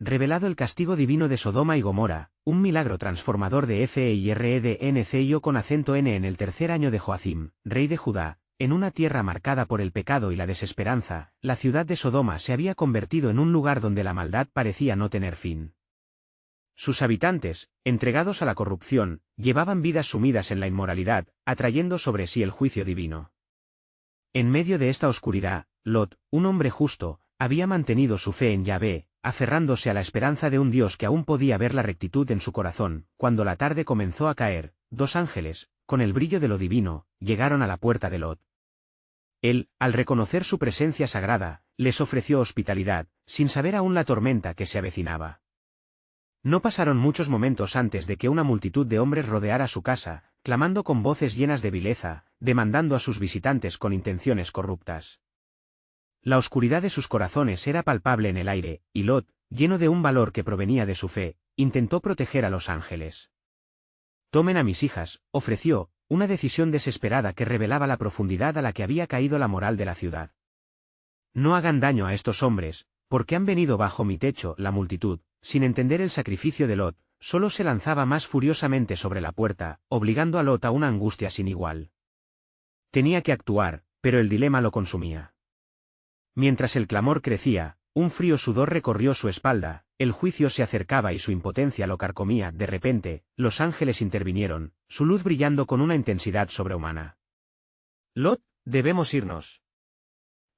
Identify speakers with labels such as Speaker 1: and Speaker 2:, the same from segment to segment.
Speaker 1: revelado el castigo divino de Sodoma y Gomorra, un milagro transformador de Feiredncio con acento N en el tercer año de Joacim, rey de Judá, en una tierra marcada por el pecado y la desesperanza, la ciudad de Sodoma se había convertido en un lugar donde la maldad parecía no tener fin. Sus habitantes, entregados a la corrupción, llevaban vidas sumidas en la inmoralidad, atrayendo sobre sí el juicio divino. En medio de esta oscuridad, Lot, un hombre justo, había mantenido su fe en Yahvé, aferrándose a la esperanza de un Dios que aún podía ver la rectitud en su corazón. Cuando la tarde comenzó a caer, dos ángeles, con el brillo de lo divino, llegaron a la puerta de Lot. Él, al reconocer su presencia sagrada, les ofreció hospitalidad, sin saber aún la tormenta que se avecinaba. No pasaron muchos momentos antes de que una multitud de hombres rodeara su casa, clamando con voces llenas de vileza, demandando a sus visitantes con intenciones corruptas. La oscuridad de sus corazones era palpable en el aire, y Lot, lleno de un valor que provenía de su fe, intentó proteger a los ángeles. «Tomen a mis hijas», ofreció, una decisión desesperada que revelaba la profundidad a la que había caído la moral de la ciudad. «No hagan daño a estos hombres, porque han venido bajo mi techo». La multitud, sin entender el sacrificio de Lot, solo se lanzaba más furiosamente sobre la puerta, obligando a Lot a una angustia sin igual. Tenía que actuar, pero el dilema lo consumía. Mientras el clamor crecía, un frío sudor recorrió su espalda, el juicio se acercaba y su impotencia lo carcomía. De repente, los ángeles intervinieron, su luz brillando con una intensidad sobrehumana. «Lot, debemos irnos.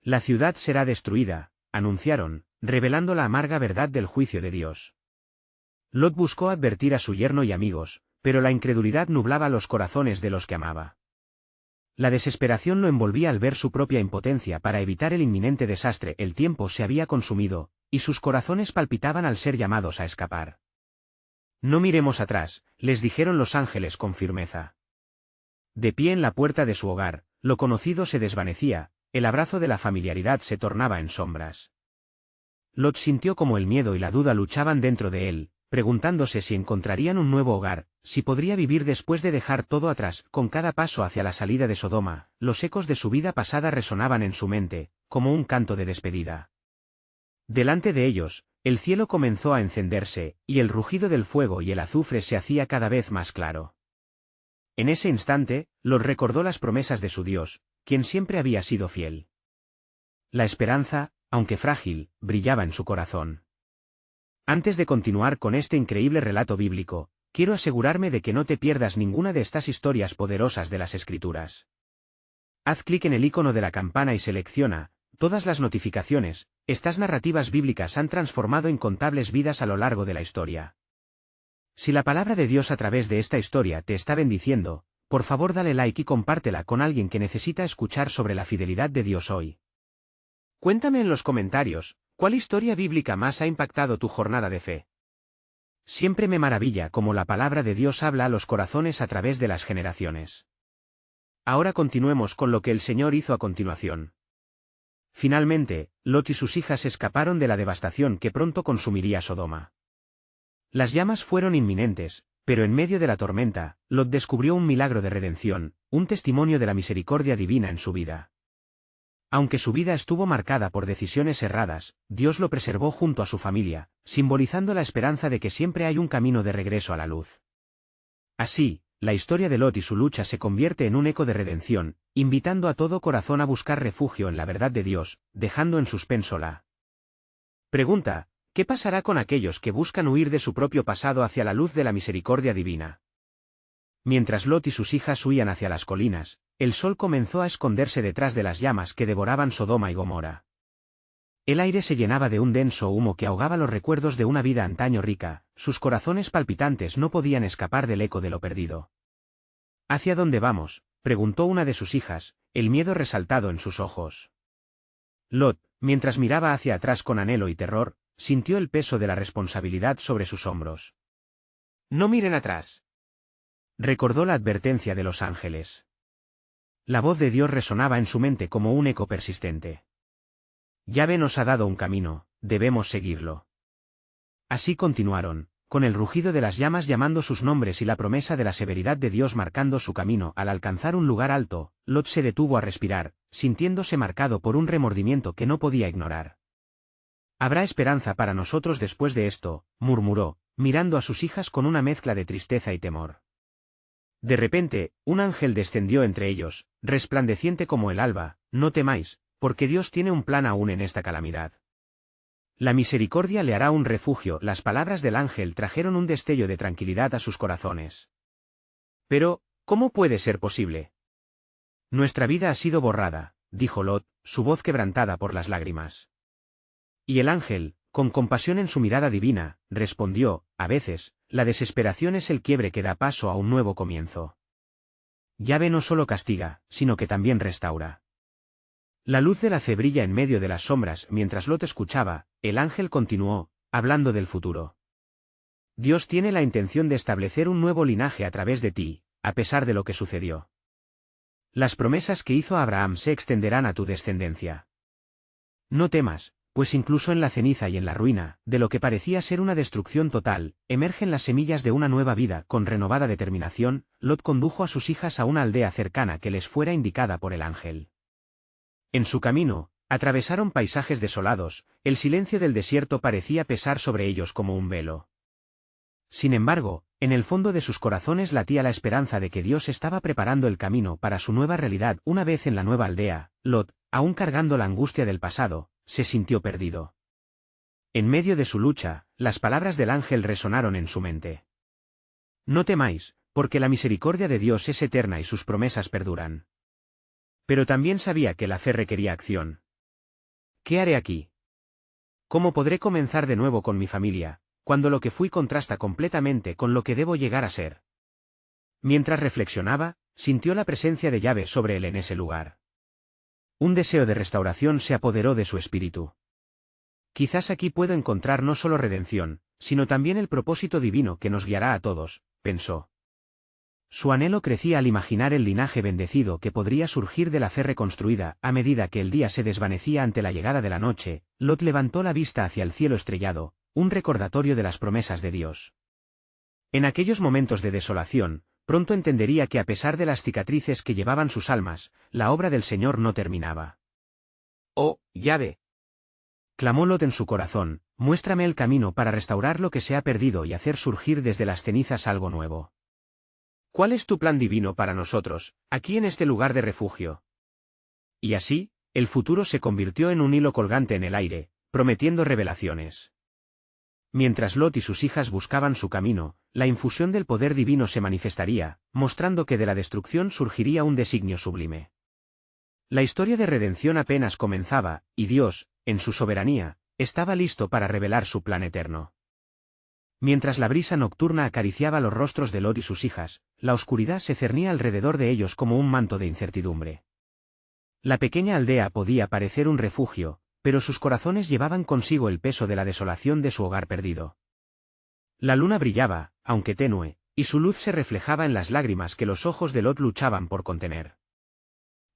Speaker 1: La ciudad será destruida», anunciaron, revelando la amarga verdad del juicio de Dios. Lot buscó advertir a su yerno y amigos, pero la incredulidad nublaba los corazones de los que amaba. La desesperación lo envolvía al ver su propia impotencia para evitar el inminente desastre. El tiempo se había consumido, y sus corazones palpitaban al ser llamados a escapar. «No miremos atrás», les dijeron los ángeles con firmeza. De pie en la puerta de su hogar, lo conocido se desvanecía, el abrazo de la familiaridad se tornaba en sombras. Lot sintió como el miedo y la duda luchaban dentro de él, preguntándose si encontrarían un nuevo hogar, si podría vivir después de dejar todo atrás. Con cada paso hacia la salida de Sodoma, los ecos de su vida pasada resonaban en su mente, como un canto de despedida. Delante de ellos, el cielo comenzó a encenderse, y el rugido del fuego y el azufre se hacía cada vez más claro. En ese instante, Lot recordó las promesas de su Dios, quien siempre había sido fiel. La esperanza, aunque frágil, brillaba en su corazón. Antes de continuar con este increíble relato bíblico, quiero asegurarme de que no te pierdas ninguna de estas historias poderosas de las Escrituras. Haz clic en el icono de la campana y selecciona todas las notificaciones. Estas narrativas bíblicas han transformado incontables vidas a lo largo de la historia. Si la palabra de Dios a través de esta historia te está bendiciendo, por favor dale like y compártela con alguien que necesita escuchar sobre la fidelidad de Dios hoy. Cuéntame en los comentarios, ¿cuál historia bíblica más ha impactado tu jornada de fe? Siempre me maravilla cómo la palabra de Dios habla a los corazones a través de las generaciones. Ahora continuemos con lo que el Señor hizo a continuación. Finalmente, Lot y sus hijas escaparon de la devastación que pronto consumiría Sodoma. Las llamas fueron inminentes, pero en medio de la tormenta, Lot descubrió un milagro de redención, un testimonio de la misericordia divina en su vida. Aunque su vida estuvo marcada por decisiones erradas, Dios lo preservó junto a su familia, simbolizando la esperanza de que siempre hay un camino de regreso a la luz. Así, la historia de Lot y su lucha se convierte en un eco de redención, invitando a todo corazón a buscar refugio en la verdad de Dios, dejando en suspenso la pregunta: ¿qué pasará con aquellos que buscan huir de su propio pasado hacia la luz de la misericordia divina? Mientras Lot y sus hijas huían hacia las colinas, el sol comenzó a esconderse detrás de las llamas que devoraban Sodoma y Gomorra. El aire se llenaba de un denso humo que ahogaba los recuerdos de una vida antaño rica, sus corazones palpitantes no podían escapar del eco de lo perdido. ¿Hacia dónde vamos?, preguntó una de sus hijas, el miedo resaltado en sus ojos. Lot, mientras miraba hacia atrás con anhelo y terror, sintió el peso de la responsabilidad sobre sus hombros. «No miren atrás», recordó la advertencia de los ángeles. La voz de Dios resonaba en su mente como un eco persistente. Yahvé nos ha dado un camino, debemos seguirlo. Así continuaron, con el rugido de las llamas llamando sus nombres y la promesa de la severidad de Dios marcando su camino. Al alcanzar un lugar alto, Lot se detuvo a respirar, sintiéndose marcado por un remordimiento que no podía ignorar. Habrá esperanza para nosotros después de esto, murmuró, mirando a sus hijas con una mezcla de tristeza y temor. De repente, un ángel descendió entre ellos, resplandeciente como el alba. No temáis, porque Dios tiene un plan aún en esta calamidad. La misericordia le hará un refugio. Las palabras del ángel trajeron un destello de tranquilidad a sus corazones. Pero, ¿cómo puede ser posible? Nuestra vida ha sido borrada, dijo Lot, su voz quebrantada por las lágrimas. Y el ángel, con compasión en su mirada divina, respondió: a veces, la desesperación es el quiebre que da paso a un nuevo comienzo. Yahvé no solo castiga, sino que también restaura. La luz de la fe brilla en medio de las sombras. Mientras Lot escuchaba, el ángel continuó, hablando del futuro. Dios tiene la intención de establecer un nuevo linaje a través de ti, a pesar de lo que sucedió. Las promesas que hizo Abraham se extenderán a tu descendencia. No temas, pues incluso en la ceniza y en la ruina, de lo que parecía ser una destrucción total, emergen las semillas de una nueva vida. Con renovada determinación, Lot condujo a sus hijas a una aldea cercana que les fuera indicada por el ángel. En su camino, atravesaron paisajes desolados. El silencio del desierto parecía pesar sobre ellos como un velo. Sin embargo, en el fondo de sus corazones latía la esperanza de que Dios estaba preparando el camino para su nueva realidad. Una vez en la nueva aldea, Lot, aún cargando la angustia del pasado, se sintió perdido. En medio de su lucha, las palabras del ángel resonaron en su mente. No temáis, porque la misericordia de Dios es eterna y sus promesas perduran. Pero también sabía que la fe requería acción. ¿Qué haré aquí? ¿Cómo podré comenzar de nuevo con mi familia, cuando lo que fui contrasta completamente con lo que debo llegar a ser? Mientras reflexionaba, sintió la presencia de Yahvé sobre él en ese lugar. Un deseo de restauración se apoderó de su espíritu. Quizás aquí puedo encontrar no solo redención, sino también el propósito divino que nos guiará a todos, pensó. Su anhelo crecía al imaginar el linaje bendecido que podría surgir de la fe reconstruida. A medida que el día se desvanecía ante la llegada de la noche, Lot levantó la vista hacia el cielo estrellado, un recordatorio de las promesas de Dios. En aquellos momentos de desolación, pronto entendería que a pesar de las cicatrices que llevaban sus almas, la obra del Señor no terminaba. «Oh, Yahvé», clamó Lot en su corazón, «muéstrame el camino para restaurar lo que se ha perdido y hacer surgir desde las cenizas algo nuevo. ¿Cuál es tu plan divino para nosotros, aquí en este lugar de refugio?» Y así, el futuro se convirtió en un hilo colgante en el aire, prometiendo revelaciones. Mientras Lot y sus hijas buscaban su camino, la infusión del poder divino se manifestaría, mostrando que de la destrucción surgiría un designio sublime. La historia de redención apenas comenzaba, y Dios, en su soberanía, estaba listo para revelar su plan eterno. Mientras la brisa nocturna acariciaba los rostros de Lot y sus hijas, la oscuridad se cernía alrededor de ellos como un manto de incertidumbre. La pequeña aldea podía parecer un refugio, pero sus corazones llevaban consigo el peso de la desolación de su hogar perdido. La luna brillaba, aunque tenue, y su luz se reflejaba en las lágrimas que los ojos de Lot luchaban por contener.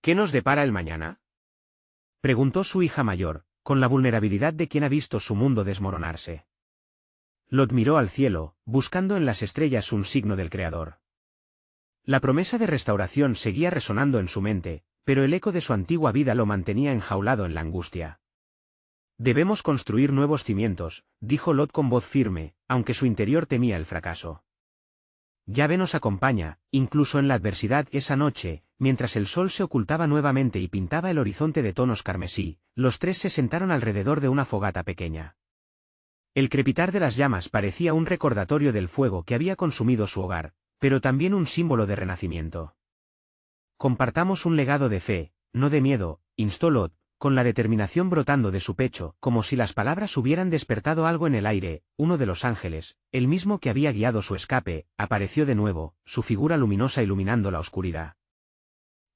Speaker 1: «¿Qué nos depara el mañana?», preguntó su hija mayor, con la vulnerabilidad de quien ha visto su mundo desmoronarse. Lot miró al cielo, buscando en las estrellas un signo del Creador. La promesa de restauración seguía resonando en su mente, pero el eco de su antigua vida lo mantenía enjaulado en la angustia. «Debemos construir nuevos cimientos», dijo Lot con voz firme, aunque su interior temía el fracaso. Yahvé nos acompaña, incluso en la adversidad. Esa noche, mientras el sol se ocultaba nuevamente y pintaba el horizonte de tonos carmesí, los tres se sentaron alrededor de una fogata pequeña. El crepitar de las llamas parecía un recordatorio del fuego que había consumido su hogar, pero también un símbolo de renacimiento. «Compartamos un legado de fe, no de miedo», instó Lot, con la determinación brotando de su pecho, como si las palabras hubieran despertado algo en el aire. Uno de los ángeles, el mismo que había guiado su escape, apareció de nuevo, su figura luminosa iluminando la oscuridad.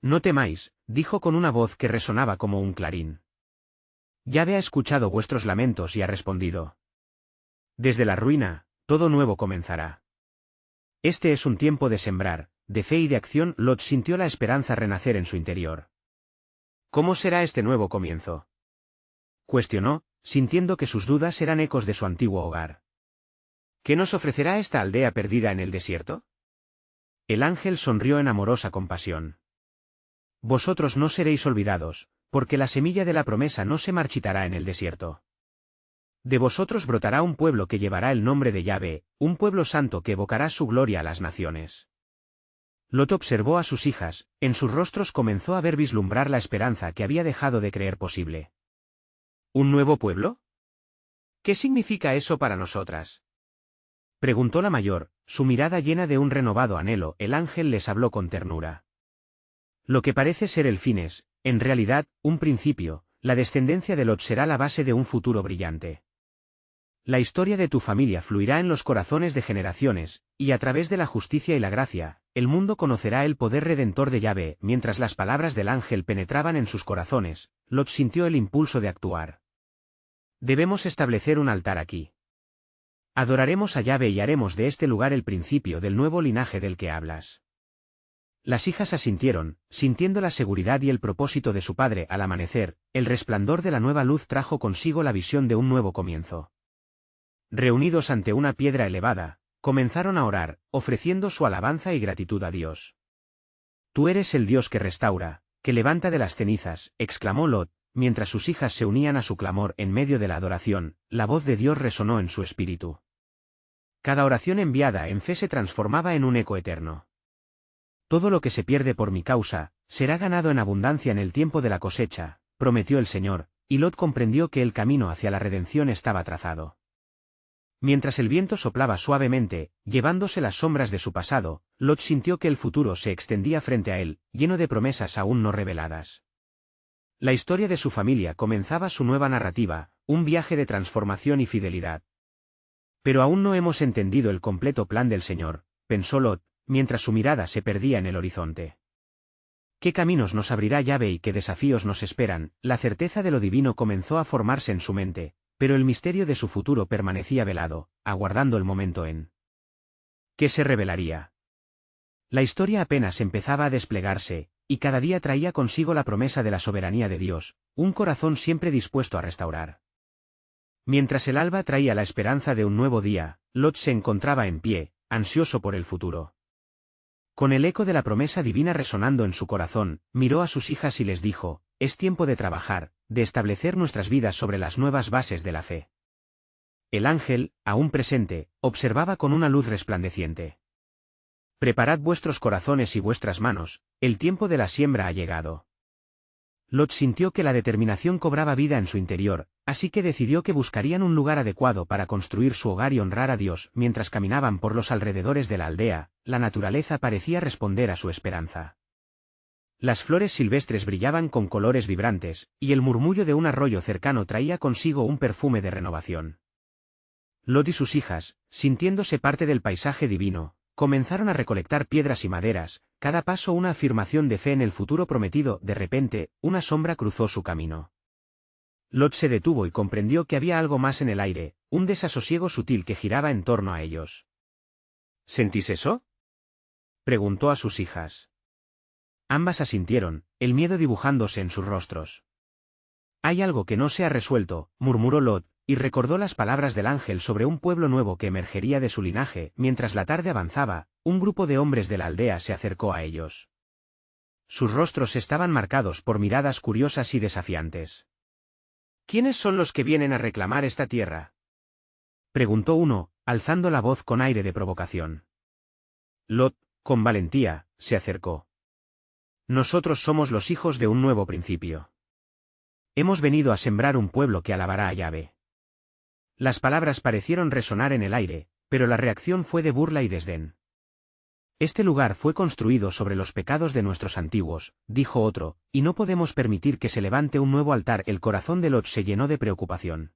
Speaker 1: «No temáis», dijo con una voz que resonaba como un clarín. «Yahvé ha escuchado vuestros lamentos y ha respondido. Desde la ruina, todo nuevo comenzará. Este es un tiempo de sembrar, de fe y de acción». Lot sintió la esperanza renacer en su interior. «¿Cómo será este nuevo comienzo?», cuestionó, sintiendo que sus dudas eran ecos de su antiguo hogar. «¿Qué nos ofrecerá esta aldea perdida en el desierto?». El ángel sonrió en amorosa compasión. «Vosotros no seréis olvidados, porque la semilla de la promesa no se marchitará en el desierto. De vosotros brotará un pueblo que llevará el nombre de Yahvé, un pueblo santo que evocará su gloria a las naciones. Lot observó a sus hijas, en sus rostros comenzó a ver vislumbrar la esperanza que había dejado de creer posible. ¿Un nuevo pueblo? ¿Qué significa eso para nosotras? Preguntó la mayor, su mirada llena de un renovado anhelo. El ángel les habló con ternura. Lo que parece ser el fin es, en realidad, un principio. La descendencia de Lot será la base de un futuro brillante. La historia de tu familia fluirá en los corazones de generaciones, y a través de la justicia y la gracia, el mundo conocerá el poder redentor de Yahvé. Mientras las palabras del ángel penetraban en sus corazones, Lot sintió el impulso de actuar. Debemos establecer un altar aquí. Adoraremos a Yahvé y haremos de este lugar el principio del nuevo linaje del que hablas. Las hijas asintieron, sintiendo la seguridad y el propósito de su padre. Al amanecer, el resplandor de la nueva luz trajo consigo la visión de un nuevo comienzo. Reunidos ante una piedra elevada, comenzaron a orar, ofreciendo su alabanza y gratitud a Dios. Tú eres el Dios que restaura, que levanta de las cenizas, exclamó Lot, mientras sus hijas se unían a su clamor. En medio de la adoración, la voz de Dios resonó en su espíritu. Cada oración enviada en fe se transformaba en un eco eterno. Todo lo que se pierde por mi causa, será ganado en abundancia en el tiempo de la cosecha, prometió el Señor, y Lot comprendió que el camino hacia la redención estaba trazado. Mientras el viento soplaba suavemente, llevándose las sombras de su pasado, Lot sintió que el futuro se extendía frente a él, lleno de promesas aún no reveladas. La historia de su familia comenzaba su nueva narrativa, un viaje de transformación y fidelidad. Pero aún no hemos entendido el completo plan del Señor, pensó Lot, mientras su mirada se perdía en el horizonte. ¿Qué caminos nos abrirá Yahvé y qué desafíos nos esperan? La certeza de lo divino comenzó a formarse en su mente, pero el misterio de su futuro permanecía velado, aguardando el momento en que se revelaría. La historia apenas empezaba a desplegarse, y cada día traía consigo la promesa de la soberanía de Dios, un corazón siempre dispuesto a restaurar. Mientras el alba traía la esperanza de un nuevo día, Lot se encontraba en pie, ansioso por el futuro. Con el eco de la promesa divina resonando en su corazón, miró a sus hijas y les dijo: es tiempo de trabajar, de establecer nuestras vidas sobre las nuevas bases de la fe. El ángel, aún presente, observaba con una luz resplandeciente. Preparad vuestros corazones y vuestras manos, el tiempo de la siembra ha llegado. Lot sintió que la determinación cobraba vida en su interior, así que decidió que buscarían un lugar adecuado para construir su hogar y honrar a Dios. Mientras caminaban por los alrededores de la aldea, la naturaleza parecía responder a su esperanza. Las flores silvestres brillaban con colores vibrantes, y el murmullo de un arroyo cercano traía consigo un perfume de renovación. Lot y sus hijas, sintiéndose parte del paisaje divino, comenzaron a recolectar piedras y maderas, cada paso una afirmación de fe en el futuro prometido. De repente, una sombra cruzó su camino. Lot se detuvo y comprendió que había algo más en el aire, un desasosiego sutil que giraba en torno a ellos. ¿Sentís eso?, preguntó a sus hijas. Ambas asintieron, el miedo dibujándose en sus rostros. Hay algo que no se ha resuelto, murmuró Lot, y recordó las palabras del ángel sobre un pueblo nuevo que emergería de su linaje. Mientras la tarde avanzaba, un grupo de hombres de la aldea se acercó a ellos. Sus rostros estaban marcados por miradas curiosas y desafiantes. ¿Quiénes son los que vienen a reclamar esta tierra?, preguntó uno, alzando la voz con aire de provocación. Lot, con valentía, se acercó. Nosotros somos los hijos de un nuevo principio. Hemos venido a sembrar un pueblo que alabará a Yahvé. Las palabras parecieron resonar en el aire, pero la reacción fue de burla y desdén. Este lugar fue construido sobre los pecados de nuestros antiguos, dijo otro, y no podemos permitir que se levante un nuevo altar. El corazón de Lot se llenó de preocupación.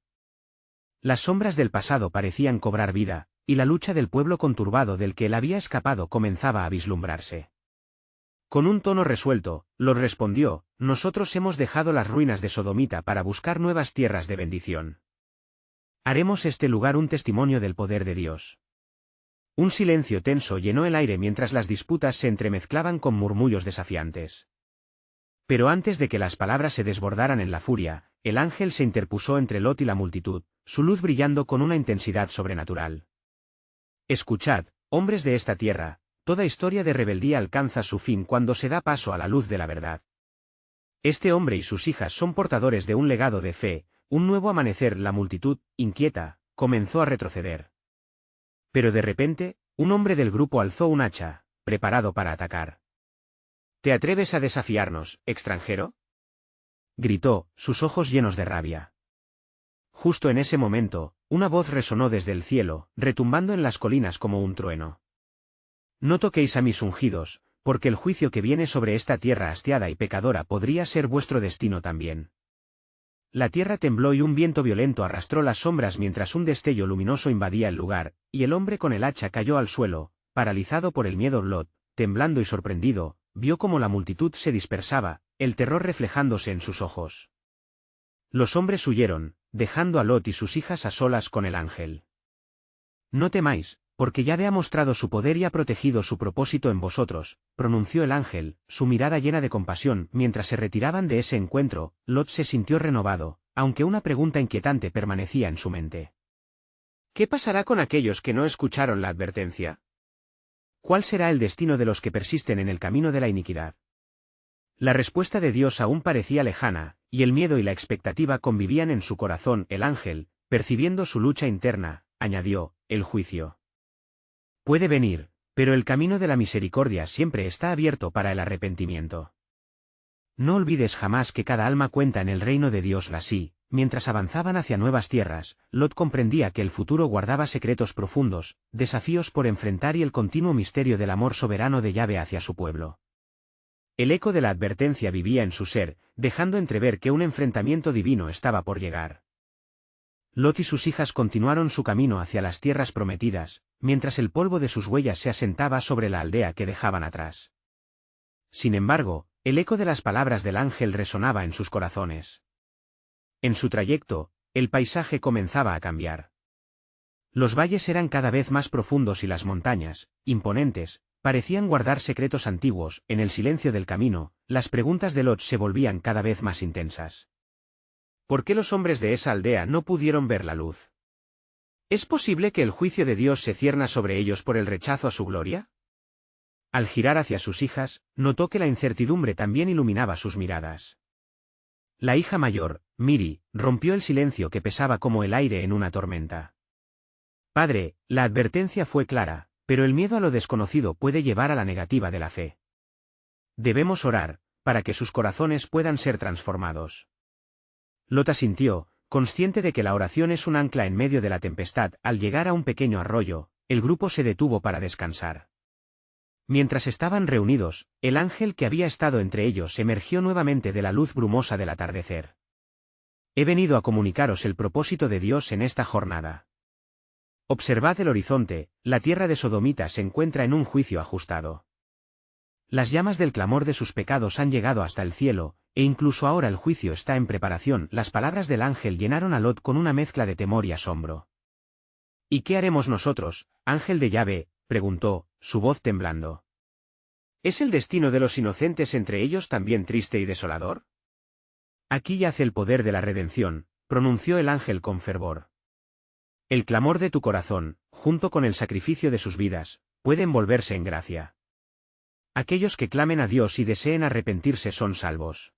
Speaker 1: Las sombras del pasado parecían cobrar vida, y la lucha del pueblo conturbado del que él había escapado comenzaba a vislumbrarse. Con un tono resuelto, Lot respondió: nosotros hemos dejado las ruinas de Sodomita para buscar nuevas tierras de bendición. Haremos este lugar un testimonio del poder de Dios. Un silencio tenso llenó el aire mientras las disputas se entremezclaban con murmullos desafiantes. Pero antes de que las palabras se desbordaran en la furia, el ángel se interpuso entre Lot y la multitud, su luz brillando con una intensidad sobrenatural. Escuchad, hombres de esta tierra, toda historia de rebeldía alcanza su fin cuando se da paso a la luz de la verdad. Este hombre y sus hijas son portadores de un legado de fe, un nuevo amanecer. La multitud, inquieta, comenzó a retroceder. Pero de repente, un hombre del grupo alzó un hacha, preparado para atacar. ¿Te atreves a desafiarnos, extranjero?, gritó, sus ojos llenos de rabia. Justo en ese momento, una voz resonó desde el cielo, retumbando en las colinas como un trueno. No toquéis a mis ungidos, porque el juicio que viene sobre esta tierra hastiada y pecadora podría ser vuestro destino también. La tierra tembló y un viento violento arrastró las sombras mientras un destello luminoso invadía el lugar, y el hombre con el hacha cayó al suelo, paralizado por el miedo. Lot, temblando y sorprendido, vio cómo la multitud se dispersaba, el terror reflejándose en sus ojos. Los hombres huyeron, dejando a Lot y sus hijas a solas con el ángel. No temáis, porque Yahvé ha mostrado su poder y ha protegido su propósito en vosotros, pronunció el ángel, su mirada llena de compasión. Mientras se retiraban de ese encuentro, Lot se sintió renovado, aunque una pregunta inquietante permanecía en su mente. ¿Qué pasará con aquellos que no escucharon la advertencia? ¿Cuál será el destino de los que persisten en el camino de la iniquidad? La respuesta de Dios aún parecía lejana, y el miedo y la expectativa convivían en su corazón. El ángel, percibiendo su lucha interna, añadió, el juicio puede venir, pero el camino de la misericordia siempre está abierto para el arrepentimiento. No olvides jamás que cada alma cuenta en el reino de Dios. Mientras avanzaban hacia nuevas tierras, Lot comprendía que el futuro guardaba secretos profundos, desafíos por enfrentar y el continuo misterio del amor soberano de Yahvé hacia su pueblo. El eco de la advertencia vivía en su ser, dejando entrever que un enfrentamiento divino estaba por llegar. Lot y sus hijas continuaron su camino hacia las tierras prometidas, mientras el polvo de sus huellas se asentaba sobre la aldea que dejaban atrás. Sin embargo, el eco de las palabras del ángel resonaba en sus corazones. En su trayecto, el paisaje comenzaba a cambiar. Los valles eran cada vez más profundos y las montañas, imponentes, parecían guardar secretos antiguos. En el silencio del camino, las preguntas de Lot se volvían cada vez más intensas. ¿Por qué los hombres de esa aldea no pudieron ver la luz? ¿Es posible que el juicio de Dios se cierna sobre ellos por el rechazo a su gloria? Al girar hacia sus hijas, notó que la incertidumbre también iluminaba sus miradas. La hija mayor, Miri, rompió el silencio que pesaba como el aire en una tormenta. Padre, la advertencia fue clara, pero el miedo a lo desconocido puede llevar a la negativa de la fe. Debemos orar, para que sus corazones puedan ser transformados. Lot asintió, consciente de que la oración es un ancla en medio de la tempestad. Al llegar a un pequeño arroyo, el grupo se detuvo para descansar. Mientras estaban reunidos, el ángel que había estado entre ellos emergió nuevamente de la luz brumosa del atardecer. He venido a comunicaros el propósito de Dios en esta jornada. Observad el horizonte, la tierra de Sodomita se encuentra en un juicio ajustado. Las llamas del clamor de sus pecados han llegado hasta el cielo, e incluso ahora el juicio está en preparación. Las palabras del ángel llenaron a Lot con una mezcla de temor y asombro. ¿Y qué haremos nosotros, ángel de Yahvé?, preguntó, su voz temblando. ¿Es el destino de los inocentes entre ellos también triste y desolador? Aquí yace el poder de la redención, pronunció el ángel con fervor. El clamor de tu corazón, junto con el sacrificio de sus vidas, puede envolverse en gracia. Aquellos que clamen a Dios y deseen arrepentirse son salvos.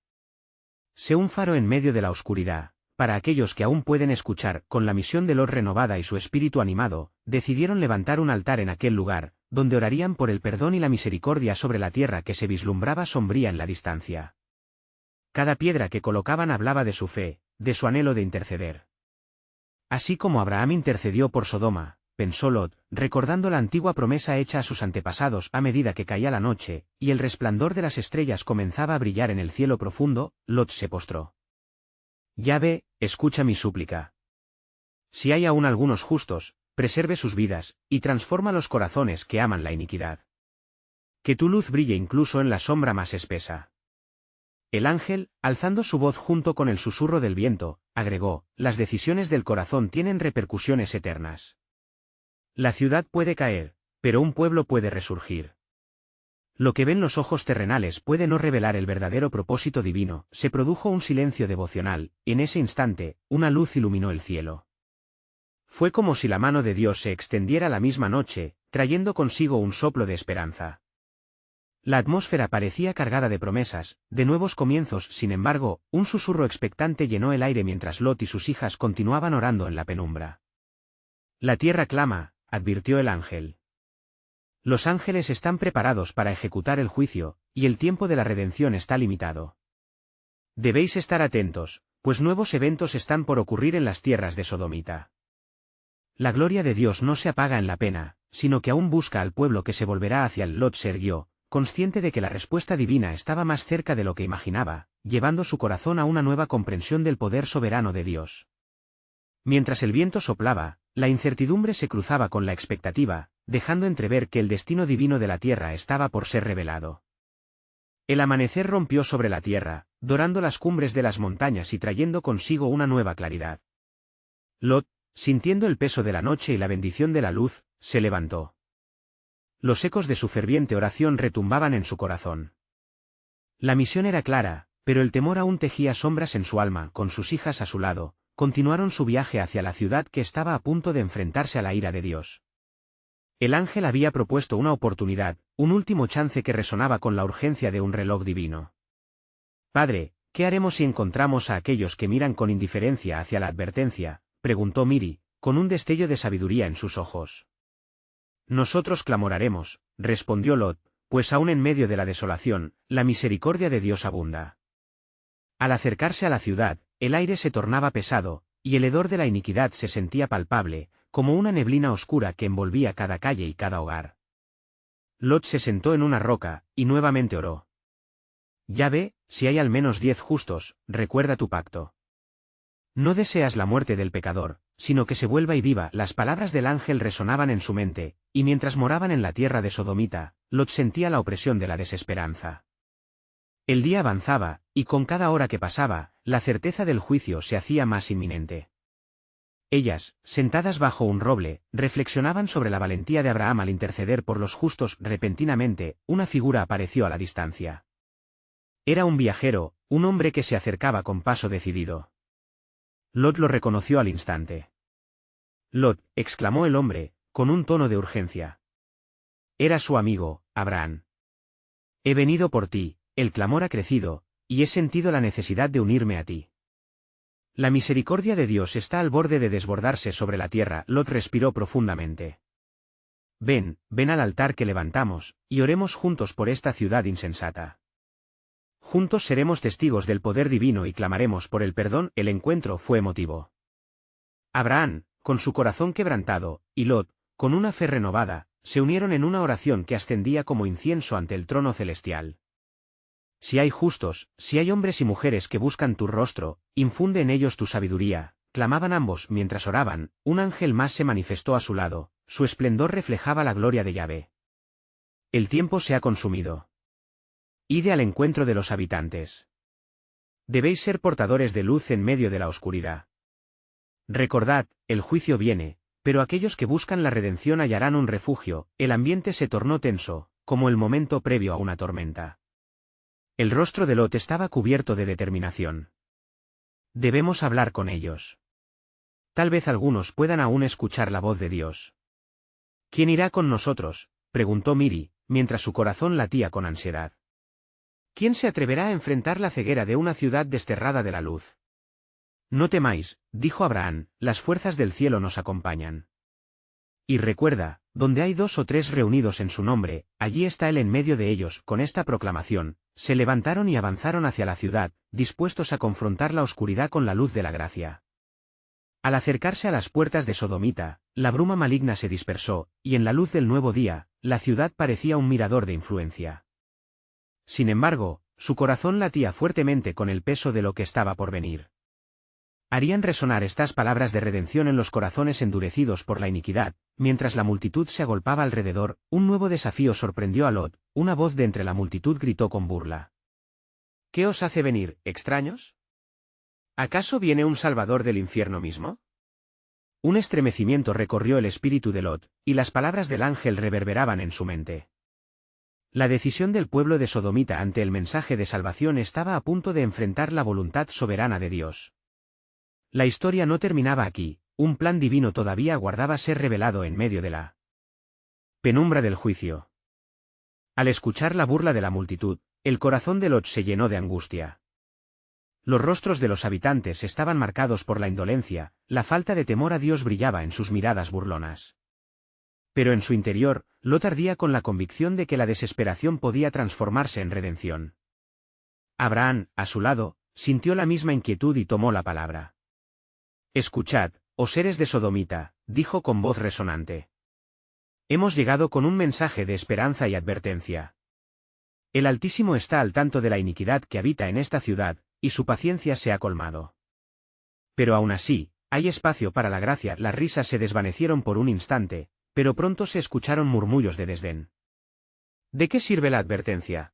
Speaker 1: Sé un faro en medio de la oscuridad. Para aquellos que aún pueden escuchar. Con la misión de Lot renovada y su espíritu animado, decidieron levantar un altar en aquel lugar, donde orarían por el perdón y la misericordia sobre la tierra que se vislumbraba sombría en la distancia. Cada piedra que colocaban hablaba de su fe, de su anhelo de interceder. Así como Abraham intercedió por Sodoma, pensó Lot, recordando la antigua promesa hecha a sus antepasados. A medida que caía la noche, y el resplandor de las estrellas comenzaba a brillar en el cielo profundo, Lot se postró. Yahvé, escucha mi súplica. Si hay aún algunos justos, preserve sus vidas, y transforma los corazones que aman la iniquidad. Que tu luz brille incluso en la sombra más espesa. El ángel, alzando su voz junto con el susurro del viento, agregó, las decisiones del corazón tienen repercusiones eternas. La ciudad puede caer, pero un pueblo puede resurgir. Lo que ven los ojos terrenales puede no revelar el verdadero propósito divino. Se produjo un silencio devocional, y en ese instante, una luz iluminó el cielo. Fue como si la mano de Dios se extendiera la misma noche, trayendo consigo un soplo de esperanza. La atmósfera parecía cargada de promesas, de nuevos comienzos. Sin embargo, un susurro expectante llenó el aire mientras Lot y sus hijas continuaban orando en la penumbra. La tierra clama, advirtió el ángel. Los ángeles están preparados para ejecutar el juicio, y el tiempo de la redención está limitado. Debéis estar atentos, pues nuevos eventos están por ocurrir en las tierras de Sodomita. La gloria de Dios no se apaga en la pena, sino que aún busca al pueblo que se volverá hacia él. Lot se irguió, consciente de que la respuesta divina estaba más cerca de lo que imaginaba, llevando su corazón a una nueva comprensión del poder soberano de Dios. Mientras el viento soplaba, la incertidumbre se cruzaba con la expectativa, dejando entrever que el destino divino de la tierra estaba por ser revelado. El amanecer rompió sobre la tierra, dorando las cumbres de las montañas y trayendo consigo una nueva claridad. Lot, sintiendo el peso de la noche y la bendición de la luz, se levantó. Los ecos de su ferviente oración retumbaban en su corazón. La misión era clara, pero el temor aún tejía sombras en su alma. Con sus hijas a su lado, continuaron su viaje hacia la ciudad que estaba a punto de enfrentarse a la ira de Dios. El ángel había propuesto una oportunidad, un último chance que resonaba con la urgencia de un reloj divino. Padre, ¿qué haremos si encontramos a aquellos que miran con indiferencia hacia la advertencia?, preguntó Miri, con un destello de sabiduría en sus ojos. Nosotros clamoraremos, respondió Lot, pues aún en medio de la desolación, la misericordia de Dios abunda. Al acercarse a la ciudad, el aire se tornaba pesado, y el hedor de la iniquidad se sentía palpable, como una neblina oscura que envolvía cada calle y cada hogar. Lot se sentó en una roca, y nuevamente oró. Yahvé, si hay al menos 10 justos, recuerda tu pacto. No deseas la muerte del pecador, sino que se vuelva y viva. Las palabras del ángel resonaban en su mente, y mientras moraban en la tierra de Sodomita, Lot sentía la opresión de la desesperanza. El día avanzaba, y con cada hora que pasaba, la certeza del juicio se hacía más inminente. Ellas, sentadas bajo un roble, reflexionaban sobre la valentía de Abraham al interceder por los justos. Repentinamente, una figura apareció a la distancia. Era un viajero, un hombre que se acercaba con paso decidido. Lot lo reconoció al instante. Lot, exclamó el hombre, con un tono de urgencia. Era su amigo, Abraham. He venido por ti, el clamor ha crecido, y he sentido la necesidad de unirme a ti. La misericordia de Dios está al borde de desbordarse sobre la tierra. Lot respiró profundamente. Ven al altar que levantamos, y oremos juntos por esta ciudad insensata. Juntos seremos testigos del poder divino y clamaremos por el perdón. El encuentro fue emotivo. Abraham, con su corazón quebrantado, y Lot, con una fe renovada, se unieron en una oración que ascendía como incienso ante el trono celestial. Si hay justos, si hay hombres y mujeres que buscan tu rostro, infunde en ellos tu sabiduría, clamaban ambos. Mientras oraban, un ángel más se manifestó a su lado, su esplendor reflejaba la gloria de Yahvé. El tiempo se ha consumido. Id al encuentro de los habitantes. Debéis ser portadores de luz en medio de la oscuridad. Recordad, el juicio viene, pero aquellos que buscan la redención hallarán un refugio. El ambiente se tornó tenso, como el momento previo a una tormenta. El rostro de Lot estaba cubierto de determinación. Debemos hablar con ellos. Tal vez algunos puedan aún escuchar la voz de Dios. ¿Quién irá con nosotros?, preguntó Miri, mientras su corazón latía con ansiedad. ¿Quién se atreverá a enfrentar la ceguera de una ciudad desterrada de la luz? No temáis, dijo Abraham, las fuerzas del cielo nos acompañan. Y recuerda, donde hay 2 o 3 reunidos en su nombre, allí está él en medio de ellos. Con esta proclamación, se levantaron y avanzaron hacia la ciudad, dispuestos a confrontar la oscuridad con la luz de la gracia. Al acercarse a las puertas de Sodomita, la bruma maligna se dispersó, y en la luz del nuevo día, la ciudad parecía un mirador de influencia. Sin embargo, su corazón latía fuertemente con el peso de lo que estaba por venir. Harían resonar estas palabras de redención en los corazones endurecidos por la iniquidad. Mientras la multitud se agolpaba alrededor, un nuevo desafío sorprendió a Lot. Una voz de entre la multitud gritó con burla. ¿Qué os hace venir, extraños? ¿Acaso viene un salvador del infierno mismo? Un estremecimiento recorrió el espíritu de Lot, y las palabras del ángel reverberaban en su mente. La decisión del pueblo de Sodomita ante el mensaje de salvación estaba a punto de enfrentar la voluntad soberana de Dios. La historia no terminaba aquí, un plan divino todavía aguardaba ser revelado en medio de la penumbra del juicio. Al escuchar la burla de la multitud, el corazón de Lot se llenó de angustia. Los rostros de los habitantes estaban marcados por la indolencia, la falta de temor a Dios brillaba en sus miradas burlonas. Pero en su interior, Lot ardía con la convicción de que la desesperación podía transformarse en redención. Abraham, a su lado, sintió la misma inquietud y tomó la palabra. «Escuchad, oh seres de Sodomita», dijo con voz resonante. «Hemos llegado con un mensaje de esperanza y advertencia. El Altísimo está al tanto de la iniquidad que habita en esta ciudad, y su paciencia se ha colmado. Pero aún así, hay espacio para la gracia». Las risas se desvanecieron por un instante, pero pronto se escucharon murmullos de desdén. «¿De qué sirve la advertencia?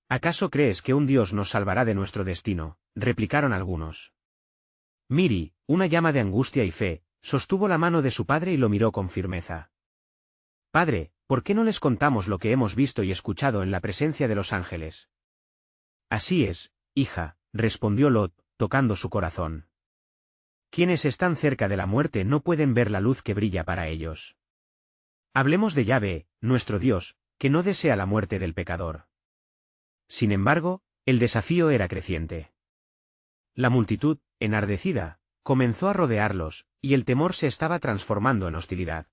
Speaker 1: ¿Acaso crees que un Dios nos salvará de nuestro destino?», replicaron algunos. Miri, una llama de angustia y fe, sostuvo la mano de su padre y lo miró con firmeza. «Padre, ¿por qué no les contamos lo que hemos visto y escuchado en la presencia de los ángeles?». «Así es, hija», respondió Lot, tocando su corazón. «Quienes están cerca de la muerte no pueden ver la luz que brilla para ellos. Hablemos de Yahvé, nuestro Dios, que no desea la muerte del pecador». Sin embargo, el desafío era creciente. La multitud, enardecida, comenzó a rodearlos, y el temor se estaba transformando en hostilidad.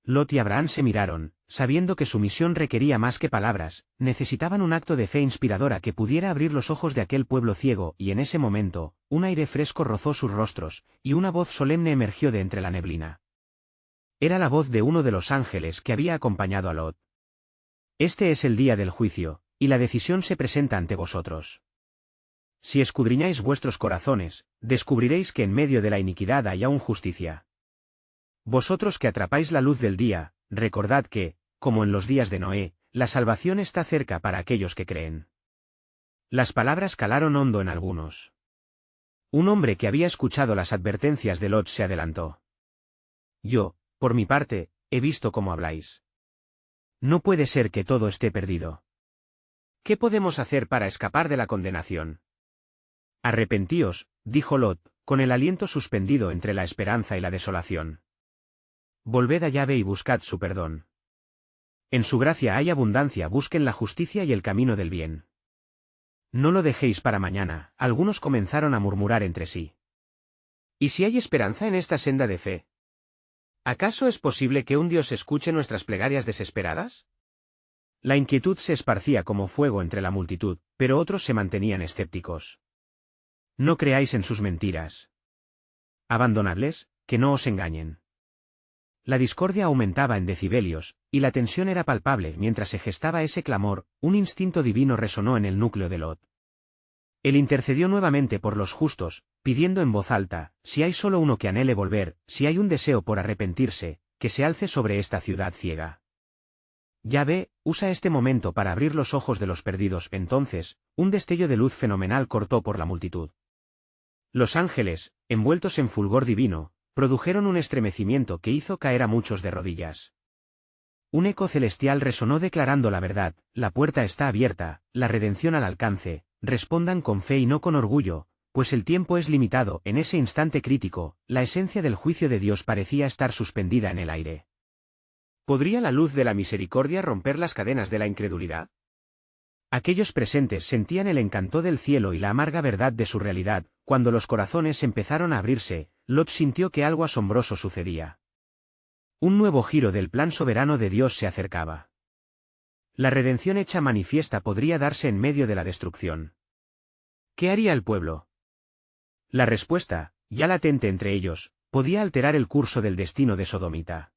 Speaker 1: Lot y Abraham se miraron, sabiendo que su misión requería más que palabras, necesitaban un acto de fe inspiradora que pudiera abrir los ojos de aquel pueblo ciego, y en ese momento, un aire fresco rozó sus rostros, y una voz solemne emergió de entre la neblina. Era la voz de uno de los ángeles que había acompañado a Lot. «Este es el día del juicio, y la decisión se presenta ante vosotros. Si escudriñáis vuestros corazones, descubriréis que en medio de la iniquidad hay aún justicia. Vosotros que atrapáis la luz del día, recordad que, como en los días de Noé, la salvación está cerca para aquellos que creen». Las palabras calaron hondo en algunos. Un hombre que había escuchado las advertencias de Lot se adelantó. «Yo, por mi parte, he visto cómo habláis. No puede ser que todo esté perdido. ¿Qué podemos hacer para escapar de la condenación?». «Arrepentíos», dijo Lot, con el aliento suspendido entre la esperanza y la desolación. «Volved a Yahvé y buscad su perdón. En su gracia hay abundancia, busquen la justicia y el camino del bien. No lo dejéis para mañana». Algunos comenzaron a murmurar entre sí. «¿Y si hay esperanza en esta senda de fe? ¿Acaso es posible que un Dios escuche nuestras plegarias desesperadas?». La inquietud se esparcía como fuego entre la multitud, pero otros se mantenían escépticos. «No creáis en sus mentiras. Abandonadles, que no os engañen». La discordia aumentaba en decibelios, y la tensión era palpable mientras se gestaba ese clamor. Un instinto divino resonó en el núcleo de Lot. Él intercedió nuevamente por los justos, pidiendo en voz alta: «Si hay solo uno que anhele volver, si hay un deseo por arrepentirse, que se alce sobre esta ciudad ciega». Yahvé, usa este momento para abrir los ojos de los perdidos. Entonces, un destello de luz fenomenal cortó por la multitud. Los ángeles, envueltos en fulgor divino, produjeron un estremecimiento que hizo caer a muchos de rodillas. Un eco celestial resonó declarando la verdad: «La puerta está abierta, la redención al alcance, respondan con fe y no con orgullo, pues el tiempo es limitado». En ese instante crítico, la esencia del juicio de Dios parecía estar suspendida en el aire. ¿Podría la luz de la misericordia romper las cadenas de la incredulidad? Aquellos presentes sentían el encanto del cielo y la amarga verdad de su realidad. Cuando los corazones empezaron a abrirse, Lot sintió que algo asombroso sucedía. Un nuevo giro del plan soberano de Dios se acercaba. La redención hecha manifiesta podría darse en medio de la destrucción. ¿Qué haría el pueblo? La respuesta, ya latente entre ellos, podía alterar el curso del destino de Sodomita.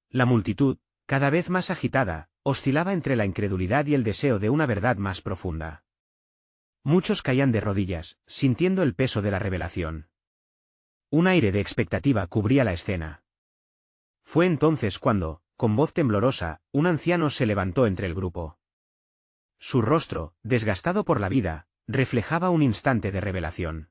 Speaker 1: La multitud, cada vez más agitada, oscilaba entre la incredulidad y el deseo de una verdad más profunda. Muchos caían de rodillas, sintiendo el peso de la revelación. Un aire de expectativa cubría la escena. Fue entonces cuando, con voz temblorosa, un anciano se levantó entre el grupo. Su rostro, desgastado por la vida, reflejaba un instante de revelación.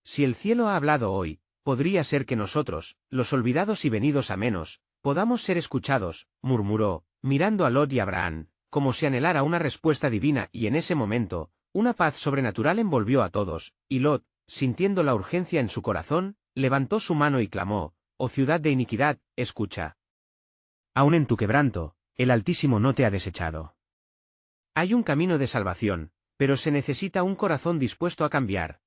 Speaker 1: «Si el cielo ha hablado hoy, podría ser que nosotros, los olvidados y venidos a menos, podamos ser escuchados», murmuró, mirando a Lot y Abraham, como si anhelara una respuesta divina. Y en ese momento, una paz sobrenatural envolvió a todos, y Lot, sintiendo la urgencia en su corazón, levantó su mano y clamó: «Oh ciudad de iniquidad, escucha. Aún en tu quebranto, el Altísimo no te ha desechado. Hay un camino de salvación, pero se necesita un corazón dispuesto a cambiar.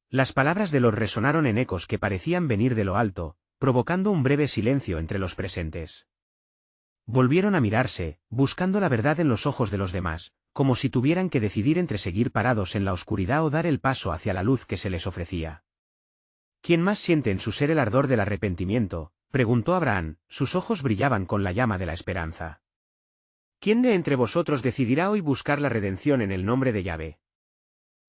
Speaker 1: Las palabras de Lot resonaron en ecos que parecían venir de lo alto, provocando un breve silencio entre los presentes. Volvieron a mirarse, buscando la verdad en los ojos de los demás, como si tuvieran que decidir entre seguir parados en la oscuridad o dar el paso hacia la luz que se les ofrecía. ¿Quién más siente en su ser el ardor del arrepentimiento?, preguntó Abraham, sus ojos brillaban con la llama de la esperanza. ¿Quién de entre vosotros decidirá hoy buscar la redención en el nombre de Yahvé?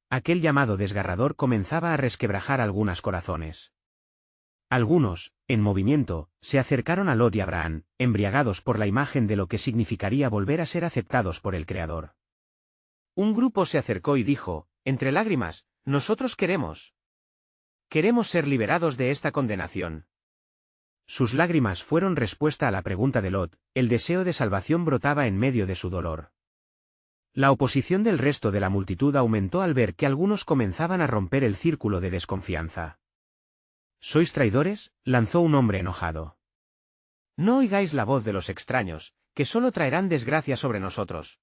Speaker 1: Aquel llamado desgarrador comenzaba a resquebrajar algunos corazones. Algunos, en movimiento, se acercaron a Lot y Abraham, embriagados por la imagen de lo que significaría volver a ser aceptados por el Creador. Un grupo se acercó y dijo, entre lágrimas, nosotros queremos ser liberados de esta condenación. Sus lágrimas fueron respuesta a la pregunta de Lot, el deseo de salvación brotaba en medio de su dolor. La oposición del resto de la multitud aumentó al ver que algunos comenzaban a romper el círculo de desconfianza. ¿Sois traidores?, lanzó un hombre enojado. No oigáis la voz de los extraños, que solo traerán desgracia sobre nosotros.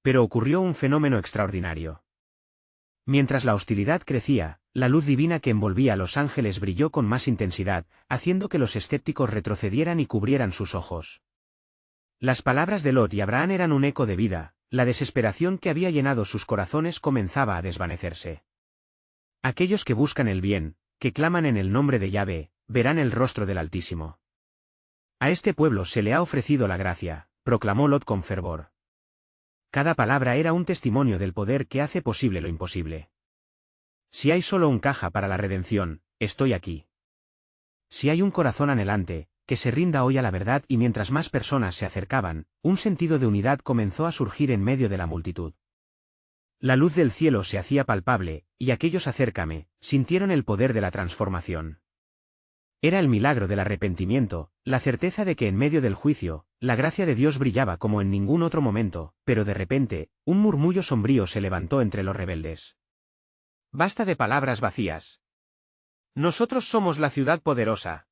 Speaker 1: Pero ocurrió un fenómeno extraordinario. Mientras la hostilidad crecía, la luz divina que envolvía a los ángeles brilló con más intensidad, haciendo que los escépticos retrocedieran y cubrieran sus ojos. Las palabras de Lot y Abraham eran un eco de vida, la desesperación que había llenado sus corazones comenzaba a desvanecerse. Aquellos que buscan el bien, que claman en el nombre de Yahvé, verán el rostro del Altísimo. A este pueblo se le ha ofrecido la gracia, proclamó Lot con fervor. Cada palabra era un testimonio del poder que hace posible lo imposible. Si hay solo un caja para la redención, estoy aquí. Si hay un corazón anhelante, que se rinda hoy a la verdad, y mientras más personas se acercaban, un sentido de unidad comenzó a surgir en medio de la multitud. La luz del cielo se hacía palpable, y aquellos acércame, sintieron el poder de la transformación. Era el milagro del arrepentimiento, la certeza de que en medio del juicio, la gracia de Dios brillaba como en ningún otro momento, pero de repente, un murmullo sombrío se levantó entre los rebeldes. Basta de palabras vacías. Nosotros somos la ciudad poderosa.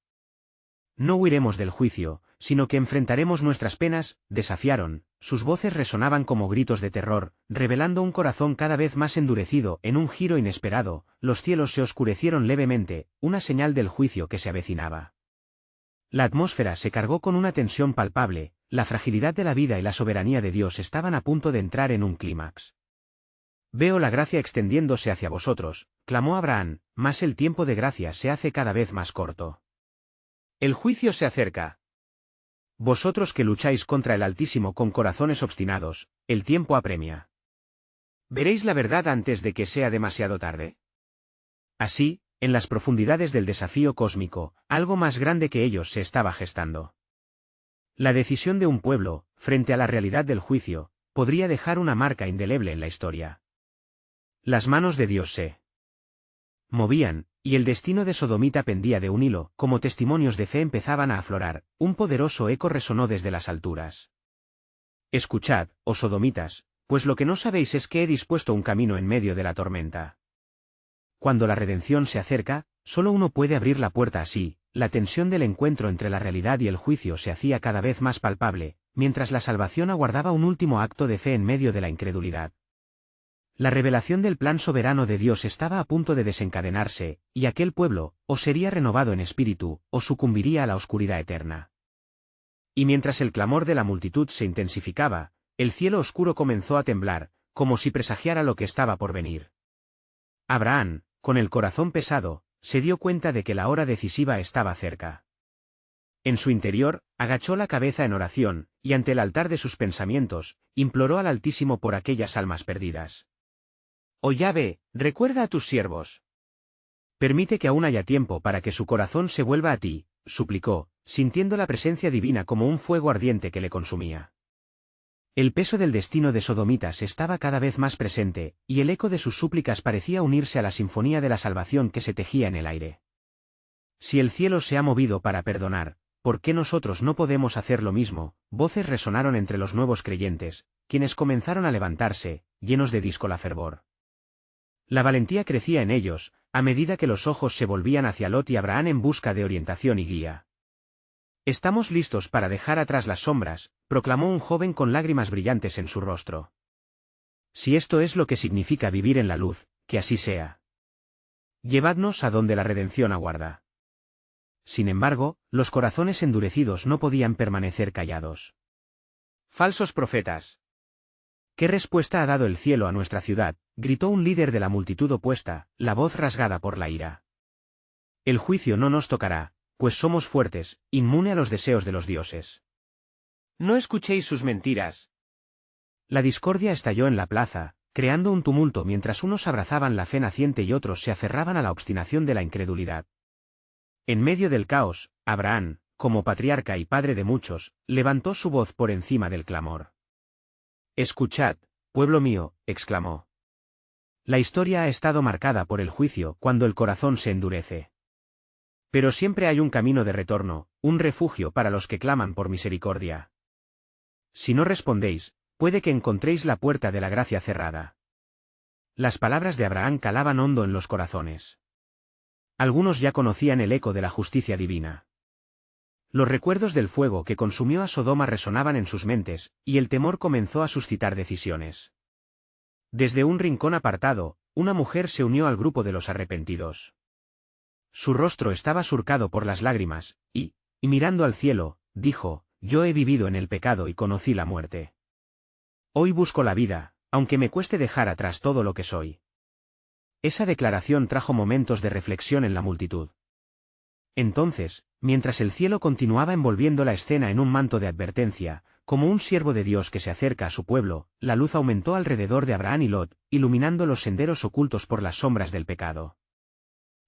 Speaker 1: No huiremos del juicio, sino que enfrentaremos nuestras penas, desafiaron, sus voces resonaban como gritos de terror, revelando un corazón cada vez más endurecido. En un giro inesperado, los cielos se oscurecieron levemente, una señal del juicio que se avecinaba. La atmósfera se cargó con una tensión palpable, la fragilidad de la vida y la soberanía de Dios estaban a punto de entrar en un clímax. Veo la gracia extendiéndose hacia vosotros, clamó Abraham, mas el tiempo de gracia se hace cada vez más corto. El juicio se acerca. Vosotros que lucháis contra el Altísimo con corazones obstinados, el tiempo apremia. ¿Veréis la verdad antes de que sea demasiado tarde? Así, en las profundidades del desafío cósmico, algo más grande que ellos se estaba gestando. La decisión de un pueblo, frente a la realidad del juicio, podría dejar una marca indeleble en la historia. Las manos de Dios se movían, y el destino de Sodomita pendía de un hilo. Como testimonios de fe empezaban a aflorar, un poderoso eco resonó desde las alturas. Escuchad, oh sodomitas, pues lo que no sabéis es que he dispuesto un camino en medio de la tormenta. Cuando la redención se acerca, solo uno puede abrir la puerta así. La tensión del encuentro entre la realidad y el juicio se hacía cada vez más palpable, mientras la salvación aguardaba un último acto de fe en medio de la incredulidad. La revelación del plan soberano de Dios estaba a punto de desencadenarse, y aquel pueblo, o sería renovado en espíritu, o sucumbiría a la oscuridad eterna. Y mientras el clamor de la multitud se intensificaba, el cielo oscuro comenzó a temblar, como si presagiara lo que estaba por venir. Abraham, con el corazón pesado, se dio cuenta de que la hora decisiva estaba cerca. En su interior, agachó la cabeza en oración, y ante el altar de sus pensamientos, imploró al Altísimo por aquellas almas perdidas. Oh Yahvé, recuerda a tus siervos. Permite que aún haya tiempo para que su corazón se vuelva a ti, suplicó, sintiendo la presencia divina como un fuego ardiente que le consumía. El peso del destino de Sodomitas estaba cada vez más presente, y el eco de sus súplicas parecía unirse a la sinfonía de la salvación que se tejía en el aire. Si el cielo se ha movido para perdonar, ¿por qué nosotros no podemos hacer lo mismo? Voces resonaron entre los nuevos creyentes, quienes comenzaron a levantarse, llenos de díscola fervor. La valentía crecía en ellos, a medida que los ojos se volvían hacia Lot y Abraham en busca de orientación y guía. Estamos listos para dejar atrás las sombras, proclamó un joven con lágrimas brillantes en su rostro. Si esto es lo que significa vivir en la luz, que así sea. Llevadnos a donde la redención aguarda. Sin embargo, los corazones endurecidos no podían permanecer callados. Falsos profetas. ¿Qué respuesta ha dado el cielo a nuestra ciudad?, gritó un líder de la multitud opuesta, la voz rasgada por la ira. El juicio no nos tocará, pues somos fuertes, inmune a los deseos de los dioses. No escuchéis sus mentiras. La discordia estalló en la plaza, creando un tumulto mientras unos abrazaban la fe naciente y otros se aferraban a la obstinación de la incredulidad. En medio del caos, Abraham, como patriarca y padre de muchos, levantó su voz por encima del clamor. «Escuchad, pueblo mío», exclamó. La historia ha estado marcada por el juicio cuando el corazón se endurece. Pero siempre hay un camino de retorno, un refugio para los que claman por misericordia. Si no respondéis, puede que encontréis la puerta de la gracia cerrada. Las palabras de Abraham calaban hondo en los corazones. Algunos ya conocían el eco de la justicia divina. Los recuerdos del fuego que consumió a Sodoma resonaban en sus mentes, y el temor comenzó a suscitar decisiones. Desde un rincón apartado, una mujer se unió al grupo de los arrepentidos. Su rostro estaba surcado por las lágrimas, y mirando al cielo, dijo: «Yo he vivido en el pecado y conocí la muerte. Hoy busco la vida, aunque me cueste dejar atrás todo lo que soy». Esa declaración trajo momentos de reflexión en la multitud. Entonces, mientras el cielo continuaba envolviendo la escena en un manto de advertencia, como un siervo de Dios que se acerca a su pueblo, la luz aumentó alrededor de Abraham y Lot, iluminando los senderos ocultos por las sombras del pecado.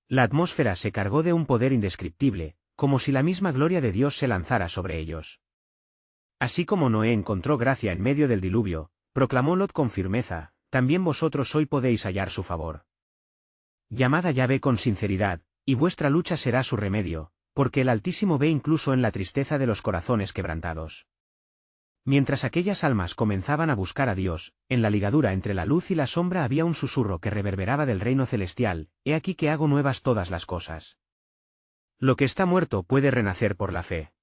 Speaker 1: La atmósfera se cargó de un poder indescriptible, como si la misma gloria de Dios se lanzara sobre ellos. Así como Noé encontró gracia en medio del diluvio, proclamó Lot con firmeza: «También vosotros hoy podéis hallar su favor. Llamad a Yahvé con sinceridad, y vuestra lucha será su remedio, porque el Altísimo ve incluso en la tristeza de los corazones quebrantados». Mientras aquellas almas comenzaban a buscar a Dios, en la ligadura entre la luz y la sombra había un susurro que reverberaba del reino celestial: «He aquí que hago nuevas todas las cosas». Lo que está muerto puede renacer por la fe.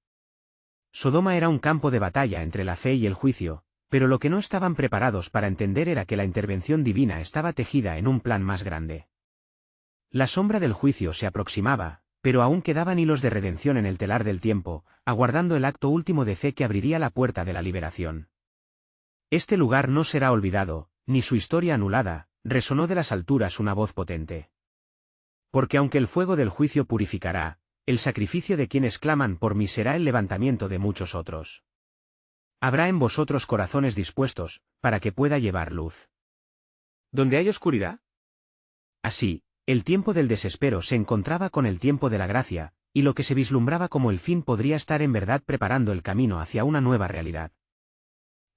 Speaker 1: Sodoma era un campo de batalla entre la fe y el juicio, pero lo que no estaban preparados para entender era que la intervención divina estaba tejida en un plan más grande. La sombra del juicio se aproximaba, pero aún quedaban hilos de redención en el telar del tiempo, aguardando el acto último de fe que abriría la puerta de la liberación. «Este lugar no será olvidado, ni su historia anulada», resonó de las alturas una voz potente. «Porque aunque el fuego del juicio purificará, el sacrificio de quienes claman por mí será el levantamiento de muchos otros. Habrá en vosotros corazones dispuestos, para que pueda llevar luz. ¿Dónde hay oscuridad?». Así, el tiempo del desespero se encontraba con el tiempo de la gracia, y lo que se vislumbraba como el fin podría estar en verdad preparando el camino hacia una nueva realidad.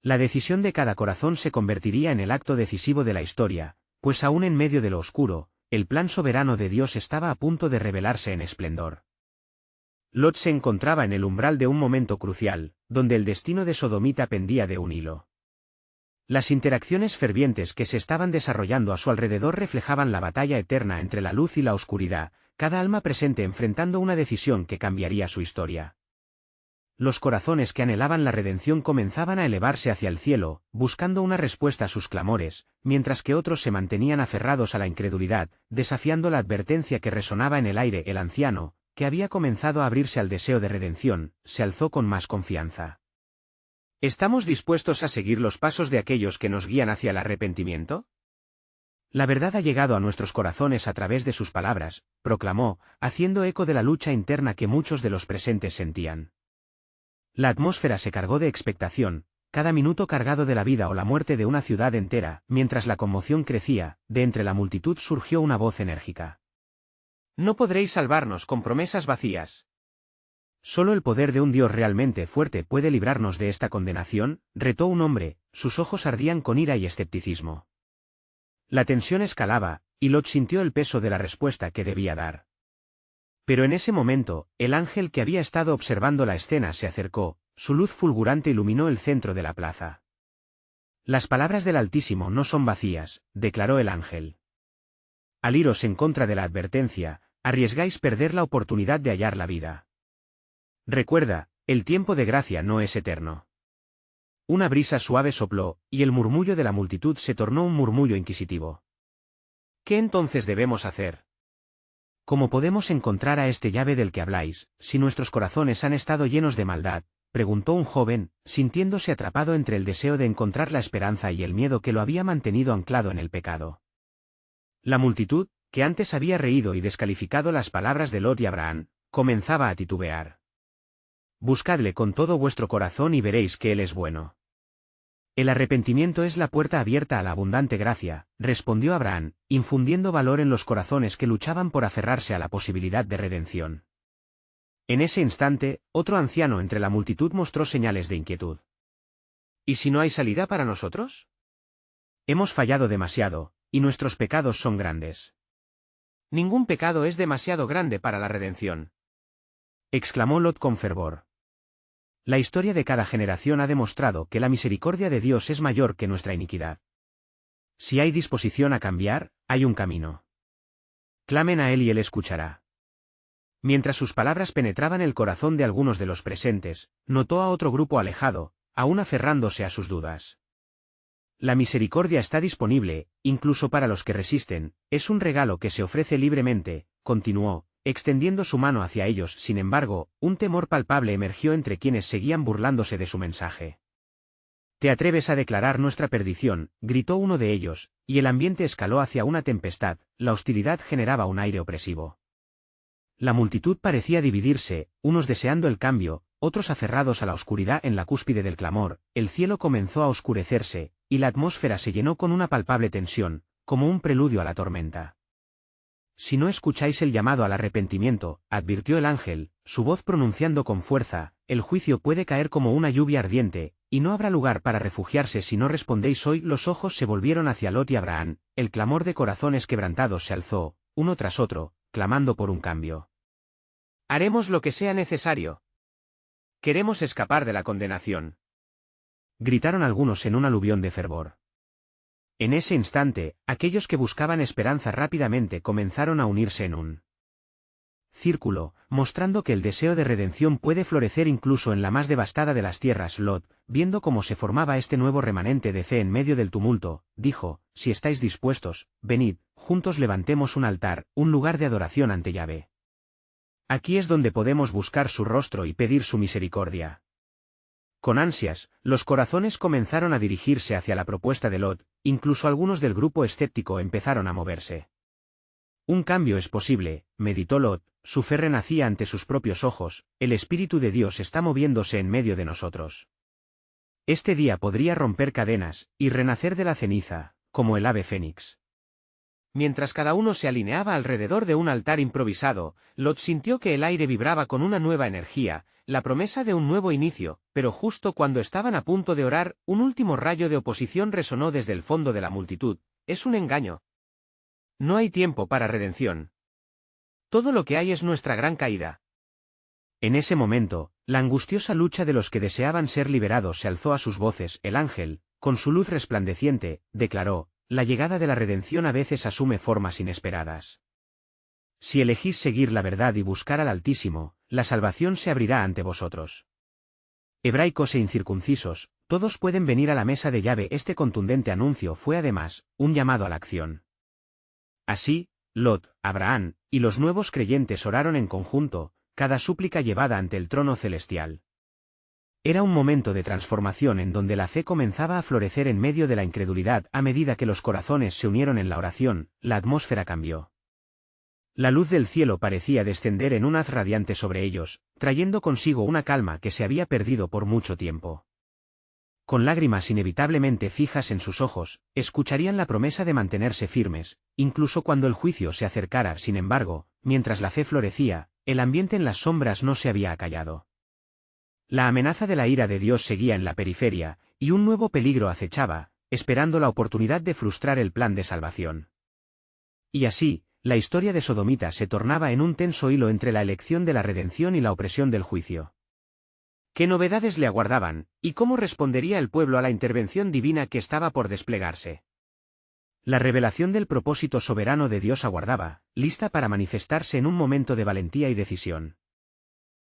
Speaker 1: La decisión de cada corazón se convertiría en el acto decisivo de la historia, pues aún en medio de lo oscuro, el plan soberano de Dios estaba a punto de revelarse en esplendor. Lot se encontraba en el umbral de un momento crucial, donde el destino de Sodomita pendía de un hilo. Las interacciones fervientes que se estaban desarrollando a su alrededor reflejaban la batalla eterna entre la luz y la oscuridad, cada alma presente enfrentando una decisión que cambiaría su historia. Los corazones que anhelaban la redención comenzaban a elevarse hacia el cielo, buscando una respuesta a sus clamores, mientras que otros se mantenían aferrados a la incredulidad, desafiando la advertencia que resonaba en el aire. El anciano, que había comenzado a abrirse al deseo de redención, se alzó con más confianza. ¿Estamos dispuestos a seguir los pasos de aquellos que nos guían hacia el arrepentimiento? La verdad ha llegado a nuestros corazones a través de sus palabras, proclamó, haciendo eco de la lucha interna que muchos de los presentes sentían. La atmósfera se cargó de expectación, cada minuto cargado de la vida o la muerte de una ciudad entera. Mientras la conmoción crecía, de entre la multitud surgió una voz enérgica. «No podréis salvarnos con promesas vacías. Solo el poder de un Dios realmente fuerte puede librarnos de esta condenación», retó un hombre, sus ojos ardían con ira y escepticismo. La tensión escalaba, y Lot sintió el peso de la respuesta que debía dar. Pero en ese momento, el ángel que había estado observando la escena se acercó, su luz fulgurante iluminó el centro de la plaza. «Las palabras del Altísimo no son vacías», declaró el ángel. «Al iros en contra de la advertencia, arriesgáis perder la oportunidad de hallar la vida. Recuerda, El tiempo de gracia no es eterno. Una brisa suave sopló, y el murmullo de la multitud se tornó un murmullo inquisitivo. ¿Qué entonces debemos hacer? ¿Cómo podemos encontrar a este llave del que habláis, si nuestros corazones han estado llenos de maldad? Preguntó un joven, sintiéndose atrapado entre el deseo de encontrar la esperanza y el miedo que lo había mantenido anclado en el pecado. La multitud, que antes había reído y descalificado las palabras de Lot y Abraham, comenzaba a titubear. Buscadle con todo vuestro corazón y veréis que Él es bueno. El arrepentimiento es la puerta abierta a la abundante gracia, respondió Abraham, infundiendo valor en los corazones que luchaban por aferrarse a la posibilidad de redención. En ese instante, otro anciano entre la multitud mostró señales de inquietud. ¿Y si no hay salida para nosotros? Hemos fallado demasiado, y nuestros pecados son grandes. Ningún pecado es demasiado grande para la redención, exclamó Lot con fervor. La historia de cada generación ha demostrado que la misericordia de Dios es mayor que nuestra iniquidad. Si hay disposición a cambiar, hay un camino. Clamen a Él y Él escuchará. Mientras sus palabras penetraban el corazón de algunos de los presentes, notó a otro grupo alejado, aún aferrándose a sus dudas. La misericordia está disponible, incluso para los que resisten, es un regalo que se ofrece libremente, continuó, extendiendo su mano hacia ellos. Sin embargo, un temor palpable emergió entre quienes seguían burlándose de su mensaje. «¿Te atreves a declarar nuestra perdición?», gritó uno de ellos, y el ambiente escaló hacia una tempestad, la hostilidad generaba un aire opresivo. La multitud parecía dividirse, unos deseando el cambio, otros aferrados a la oscuridad. En la cúspide del clamor, el cielo comenzó a oscurecerse, y la atmósfera se llenó con una palpable tensión, como un preludio a la tormenta. «Si no escucháis el llamado al arrepentimiento», advirtió el ángel, su voz pronunciando con fuerza, «el juicio puede caer como una lluvia ardiente, y no habrá lugar para refugiarse si no respondéis hoy». Los ojos se volvieron hacia Lot y Abraham, el clamor de corazones quebrantados se alzó, uno tras otro, clamando por un cambio. «Haremos lo que sea necesario. Queremos escapar de la condenación», gritaron algunos en un aluvión de fervor. En ese instante, aquellos que buscaban esperanza rápidamente comenzaron a unirse en un círculo, mostrando que el deseo de redención puede florecer incluso en la más devastada de las tierras. Lot, viendo cómo se formaba este nuevo remanente de fe en medio del tumulto, dijo: «Si estáis dispuestos, venid, juntos levantemos un altar, un lugar de adoración ante Yahvé. Aquí es donde podemos buscar su rostro y pedir su misericordia». Con ansias, los corazones comenzaron a dirigirse hacia la propuesta de Lot, incluso algunos del grupo escéptico empezaron a moverse. Un cambio es posible, meditó Lot, su fe renacía ante sus propios ojos, el Espíritu de Dios está moviéndose en medio de nosotros. Este día podría romper cadenas, y renacer de la ceniza, como el ave fénix. Mientras cada uno se alineaba alrededor de un altar improvisado, Lot sintió que el aire vibraba con una nueva energía, la promesa de un nuevo inicio, pero justo cuando estaban a punto de orar, un último rayo de oposición resonó desde el fondo de la multitud: «Es un engaño. No hay tiempo para redención. Todo lo que hay es nuestra gran caída». En ese momento, la angustiosa lucha de los que deseaban ser liberados se alzó a sus voces. El ángel, con su luz resplandeciente, declaró: «La llegada de la redención a veces asume formas inesperadas. Si elegís seguir la verdad y buscar al Altísimo, la salvación se abrirá ante vosotros. Hebraicos e incircuncisos, todos pueden venir a la mesa de Yahvé». Este contundente anuncio fue además un llamado a la acción. Así, Lot, Abraham, y los nuevos creyentes oraron en conjunto, cada súplica llevada ante el trono celestial. Era un momento de transformación en donde la fe comenzaba a florecer en medio de la incredulidad. A medida que los corazones se unieron en la oración, la atmósfera cambió. La luz del cielo parecía descender en un haz radiante sobre ellos, trayendo consigo una calma que se había perdido por mucho tiempo. Con lágrimas inevitablemente fijas en sus ojos, escucharían la promesa de mantenerse firmes, incluso cuando el juicio se acercara. Sin embargo, mientras la fe florecía, el ambiente en las sombras no se había acallado. La amenaza de la ira de Dios seguía en la periferia, y un nuevo peligro acechaba, esperando la oportunidad de frustrar el plan de salvación. Y así, la historia de Sodomita se tornaba en un tenso hilo entre la elección de la redención y la opresión del juicio. ¿Qué novedades le aguardaban, y cómo respondería el pueblo a la intervención divina que estaba por desplegarse? La revelación del propósito soberano de Dios aguardaba, lista para manifestarse en un momento de valentía y decisión.